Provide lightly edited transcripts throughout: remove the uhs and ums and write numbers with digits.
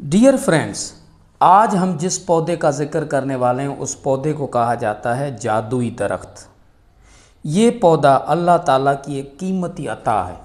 Dear friends, आज हम जिस पौधे का जिक्र करने वाले हैं उस पौधे को कहा जाता है जादुई दरख्त। ये पौधा अल्लाह ताला की एक कीमती अता है।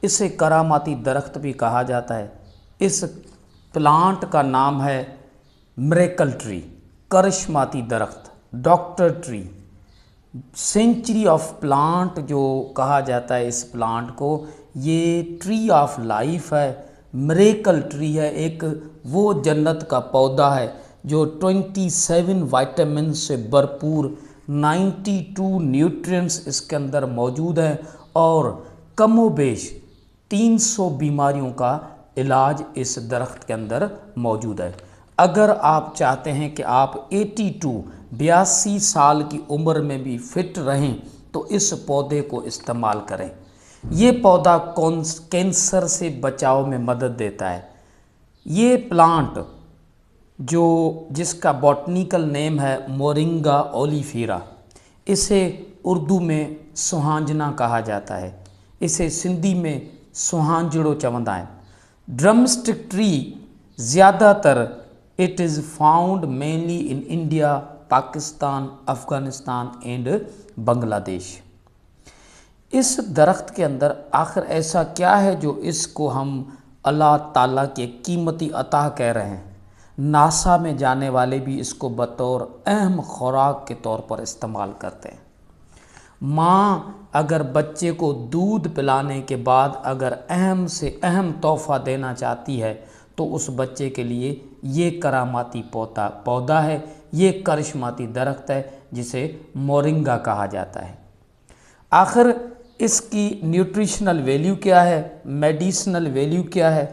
इसे करामाती दरख्त भी कहा जाता है। इस प्लांट का नाम है मिरेकल ट्री, करिश्माती दरख्त, doctor tree, century of plant जो कहा जाता है इस प्लांट को। ये ट्री ऑफ लाइफ है, मिरेकल ट्री है, एक वो जन्नत का पौधा है जो 27 विटामिन से भरपूर, 92 न्यूट्रिएंट्स इसके अंदर मौजूद हैं और कमोबेश 300 बीमारियों का इलाज इस दरख्त के अंदर मौजूद है। अगर आप चाहते हैं कि आप 82 साल की उम्र में भी फिट रहें तो इस पौधे को इस्तेमाल करें। ये पौधा कैंसर से बचाव में मदद देता है। ये प्लांट जिसका बॉटनिकल नेम है मोरिंगा ओलिफेरा, इसे उर्दू में सुहांजना कहा जाता है, इसे सिंधी में सुहांजड़ो चवंदा है। ड्रमस्टिक ट्री ज़्यादातर it is found mainly in India, Pakistan, Afghanistan and Bangladesh. इस दरख्त के अंदर आखिर ऐसा क्या है जो इसको हम अल्लाह ताला के कीमती अता कह रहे हैं। नासा में जाने वाले भी इसको बतौर अहम खुराक के तौर पर इस्तेमाल करते हैं। माँ अगर बच्चे को दूध पिलाने के बाद अगर अहम से अहम तोहफ़ा देना चाहती है तो उस बच्चे के लिए ये करामाती पौधा है, ये करिश्माती दरख्त है जिसे मोरिंगा कहा जाता है। आखिर इसकी न्यूट्रिशनल वैल्यू क्या है, मेडिसिनल वैल्यू क्या है,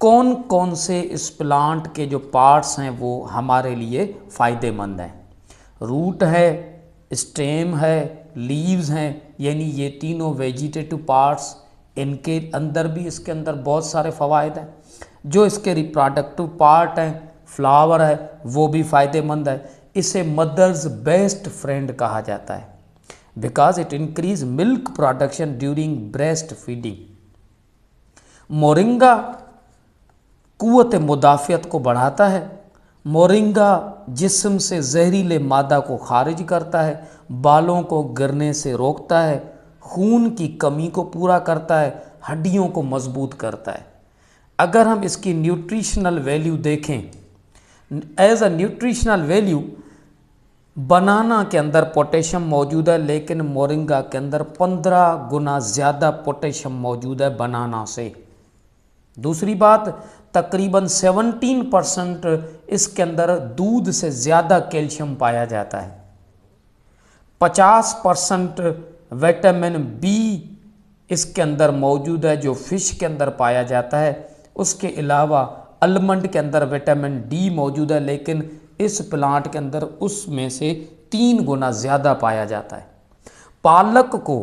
कौन कौन से इस प्लांट के जो पार्ट्स हैं वो हमारे लिए फ़ायदेमंद हैं। रूट है, स्टेम है, लीव्स हैं, यानी ये तीनों वेजिटेटिव पार्ट्स, इनके अंदर भी इसके अंदर बहुत सारे फ़वाइद हैं। जो इसके रिप्रोडक्टिव पार्ट हैं, फ्लावर है, वो भी फ़ायदेमंद है। इसे मदर्स बेस्ट फ्रेंड कहा जाता है because it increase milk production during breast feeding. Moringa कुव्वत मुदाफ़ियत को बढ़ाता है। मोरिंगा जिस्म से जहरीले मादा को खारिज करता है, बालों को गिरने से रोकता है, खून की कमी को पूरा करता है, हड्डियों को मजबूत करता है। अगर हम इसकी न्यूट्रिशनल वैल्यू देखें, एज अ न्यूट्रिशनल वैल्यू बनाना के अंदर पोटेशियम मौजूद है, लेकिन मोरिंगा के अंदर 15 गुना ज़्यादा पोटेशियम मौजूद है बनाना से। दूसरी बात, तकरीबन 17% इसके अंदर दूध से ज़्यादा कैल्शियम पाया जाता है। 50% विटामिन बी इसके अंदर मौजूद है जो फ़िश के अंदर पाया जाता है। उसके अलावा आलमंड के अंदर विटामिन डी मौजूद है, लेकिन इस प्लांट के अंदर उसमें से 3 गुना ज़्यादा पाया जाता है। पालक को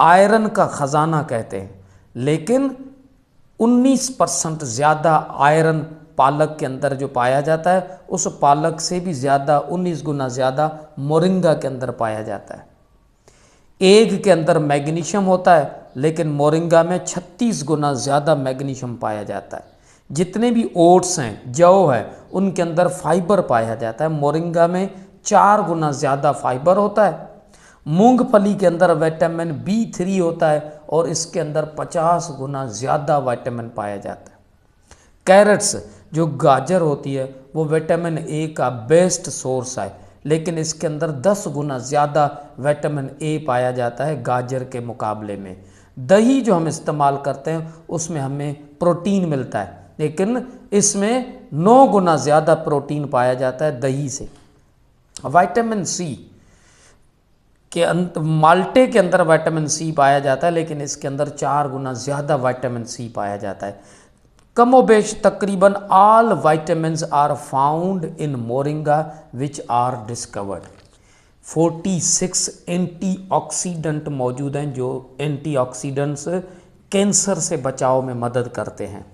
आयरन का ख़जाना कहते हैं, लेकिन 19% ज़्यादा आयरन पालक के अंदर जो पाया जाता है, उस पालक से भी ज़्यादा 19 गुना ज़्यादा मोरिंगा के अंदर पाया जाता है। एग के अंदर मैग्नीशियम होता है, लेकिन मोरिंगा में 36 गुना ज़्यादा मैग्नीशियम पाया जाता है। जितने भी ओट्स हैं, जौ है, उनके अंदर फाइबर पाया जाता है, मोरिंगा में 4 गुना ज़्यादा फाइबर होता है। मूंगफली के अंदर विटामिन B3 होता है और इसके अंदर 50 गुना ज़्यादा विटामिन पाया जाता है। कैरेट्स जो गाजर होती है वो विटामिन ए का बेस्ट सोर्स है, लेकिन इसके अंदर 10 गुना ज़्यादा विटामिन ए पाया जाता है गाजर के मुकाबले में। दही जो हम इस्तेमाल करते हैं उसमें हमें प्रोटीन मिलता है, लेकिन इसमें 9 गुना ज़्यादा प्रोटीन पाया जाता है दही से। विटामिन सी के माल्टे के अंदर विटामिन सी पाया जाता है, लेकिन इसके अंदर 4 गुना ज़्यादा विटामिन सी पाया जाता है। कमोबेश तकरीबन all vitamins are found in moringa which are discovered. 46 antioxidant मौजूद हैं जो एंटीऑक्सीडेंट्स कैंसर से बचाव में मदद करते हैं।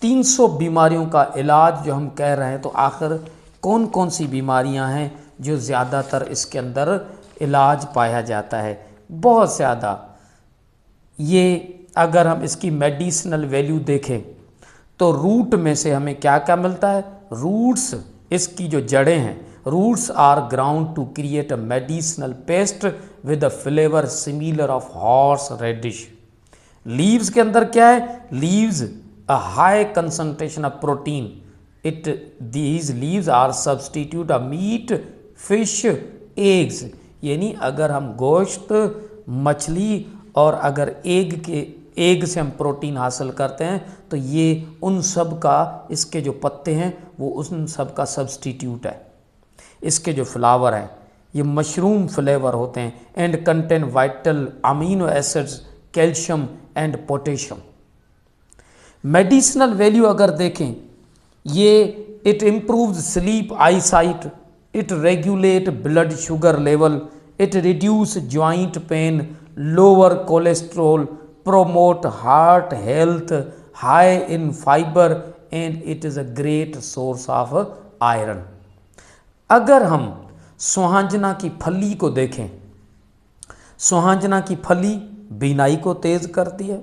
300 बीमारियों का इलाज जो हम कह रहे हैं, तो आखिर कौन कौन सी बीमारियां हैं जो ज़्यादातर इसके अंदर इलाज पाया जाता है? बहुत ज़्यादा। ये अगर हम इसकी मेडिसिनल वैल्यू देखें तो रूट में से हमें क्या क्या मिलता है? रूट्स, इसकी जो जड़ें हैं, roots are ground to create a medicinal paste with a flavour similar of horseradish. Leaves के अंदर क्या है? Leaves a high concentration of protein, it these leaves are substitute a meat, fish, eggs. यानी अगर हम गोश्त, मछली और अगर एग से हम प्रोटीन हासिल करते हैं तो ये उन सब का, इसके जो पत्ते हैं वो उन सब का सब्सटीट्यूट है। इसके जो फ्लावर हैं ये मशरूम फ्लेवर होते हैं and contain vital amino acids, calcium and potassium. Medicinal value अगर देखें, ये it improve sleep, I site, it regulate blood sugar level, it reduce joint pain, lower cholesterol, promote heart health, high in fiber and it is a great source of iron। अगर हम सोहांजना की फली को देखें, सोहांजना की फली बीनाई को तेज करती है,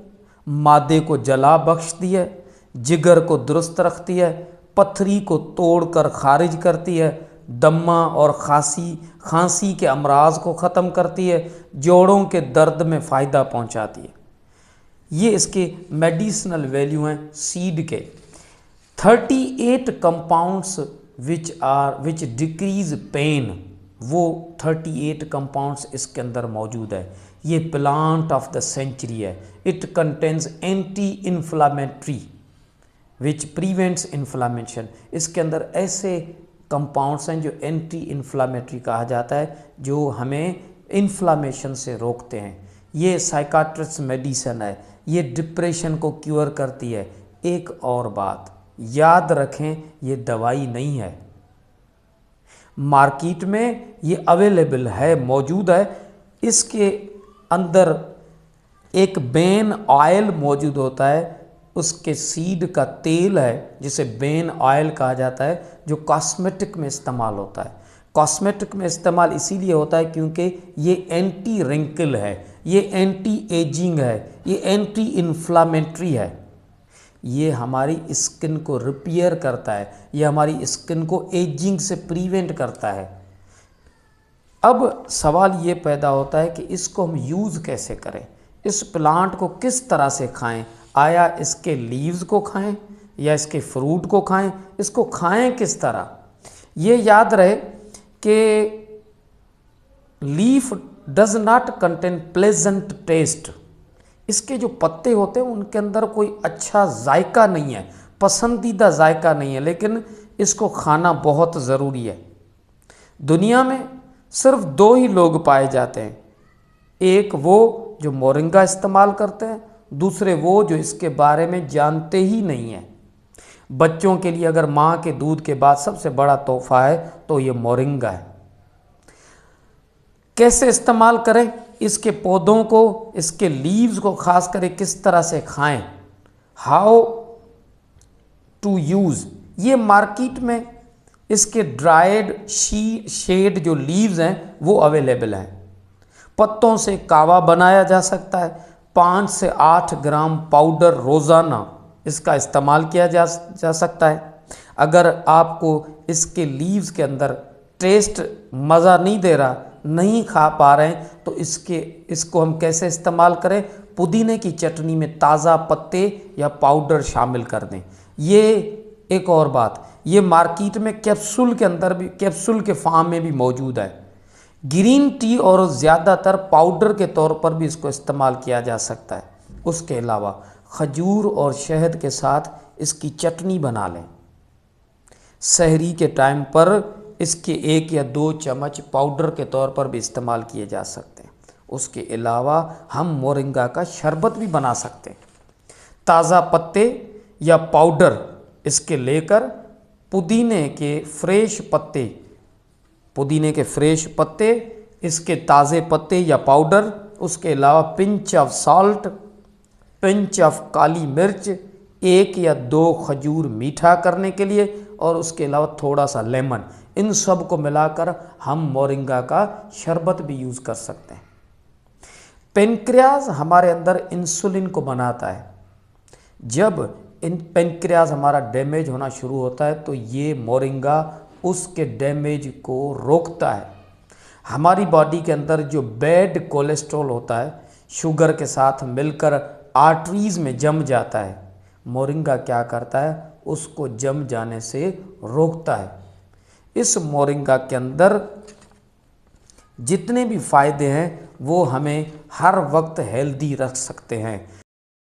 मादे को जला बख्शती है, जिगर को दुरुस्त रखती है, पथरी को तोड़कर खारिज करती है, दम्मा और खांसी के अमराज को ख़त्म करती है, जोड़ों के दर्द में फ़ायदा पहुंचाती है। ये इसके मेडिसिनल वैल्यू हैं सीड के। 38 कंपाउंड्स विच डिक्रीज पेन, वो 38 कंपाउंड्स इसके अंदर मौजूद है। ये प्लांट ऑफ द सेंचुरी है। It contains anti inflammatory which prevents inflammation. इसके अंदर ऐसे कंपाउंड्स हैं जो एंटी इन्फ्लामेटरी कहा जाता है, जो हमें इन्फ्लामेशन से रोकते हैं। ये साइकाट्रिस्ट मेडिसन है, ये डिप्रेशन को क्योर करती है। एक और बात याद रखें, ये दवाई नहीं है, मार्केट में ये अवेलेबल है, मौजूद है। इसके अंदर एक बेन ऑयल मौजूद होता है, उसके सीड का तेल है जिसे बेन ऑयल कहा जाता है, जो कॉस्मेटिक में इस्तेमाल होता है। कॉस्मेटिक में इस्तेमाल इसीलिए होता है क्योंकि ये एंटी रिंकल है, ये एंटी एजिंग है, ये एंटी इन्फ्लामेटरी है, ये हमारी स्किन को रिपेयर करता है, ये हमारी स्किन को एजिंग से प्रिवेंट करता है। अब सवाल ये पैदा होता है कि इसको हम यूज़ कैसे करें, इस प्लांट को किस तरह से खाएं? आया इसके लीव्स को खाएं या इसके फ्रूट को खाएं? इसको खाएं किस तरह? ये याद रहे कि leaf does not contain pleasant taste. इसके जो पत्ते होते हैं उनके अंदर कोई अच्छा जायका नहीं है, पसंदीदा जायका नहीं है, लेकिन इसको खाना बहुत ज़रूरी है। दुनिया में सिर्फ 2 ही लोग पाए जाते हैं, एक वो जो मोरिंगा इस्तेमाल करते हैं, दूसरे वो जो इसके बारे में जानते ही नहीं हैं। बच्चों के लिए अगर माँ के दूध के बाद सबसे बड़ा तोहफा है तो ये मोरिंगा है। कैसे इस्तेमाल करें? इसके पौधों को, इसके लीव्स को खास करके किस तरह से खाएं, हाउ टू यूज़। ये मार्केट में इसके ड्राइड शेड जो लीव्स हैं वो अवेलेबल हैं। पत्तों से कावा बनाया जा सकता है। 5 से 8 ग्राम पाउडर रोज़ाना इसका इस्तेमाल किया जा सकता है। अगर आपको इसके लीव्स के अंदर टेस्ट मज़ा नहीं दे रहा, नहीं खा पा रहे हैं, तो इसको हम कैसे इस्तेमाल करें? पुदीने की चटनी में ताज़ा पत्ते या पाउडर शामिल कर दें। ये एक और बात, ये मार्केट में कैप्सूल के अंदर भी, कैप्सूल के फॉर्म में भी मौजूद है। ग्रीन टी और ज़्यादातर पाउडर के तौर पर भी इसको इस्तेमाल किया जा सकता है। उसके अलावा खजूर और शहद के साथ इसकी चटनी बना लें। सहरी के टाइम पर इसके 1 या 2 चम्मच पाउडर के तौर पर भी इस्तेमाल किए जा सकते हैं। उसके अलावा हम मोरिंगा का शरबत भी बना सकते हैं। ताज़ा पत्ते या पाउडर इसके लेकर पुदीने के फ्रेश पत्ते, इसके ताज़े पत्ते या पाउडर, उसके अलावा pinch of salt, pinch of काली मिर्च, 1 या 2 खजूर मीठा करने के लिए, और उसके अलावा थोड़ा सा लेमन, इन सब को मिलाकर हम मोरिंगा का शरबत भी यूज़ कर सकते हैं। पेनक्रियाज हमारे अंदर इंसुलिन को बनाता है। जब पेनक्रियाज हमारा डैमेज होना शुरू होता है तो ये मोरिंगा उसके डैमेज को रोकता है। हमारी बॉडी के अंदर जो बैड कोलेस्ट्रॉल होता है शुगर के साथ मिलकर आर्टरीज में जम जाता है, मोरिंगा क्या करता है, उसको जम जाने से रोकता है। इस मोरिंगा के अंदर जितने भी फायदे हैं वो हमें हर वक्त हेल्दी रख सकते हैं।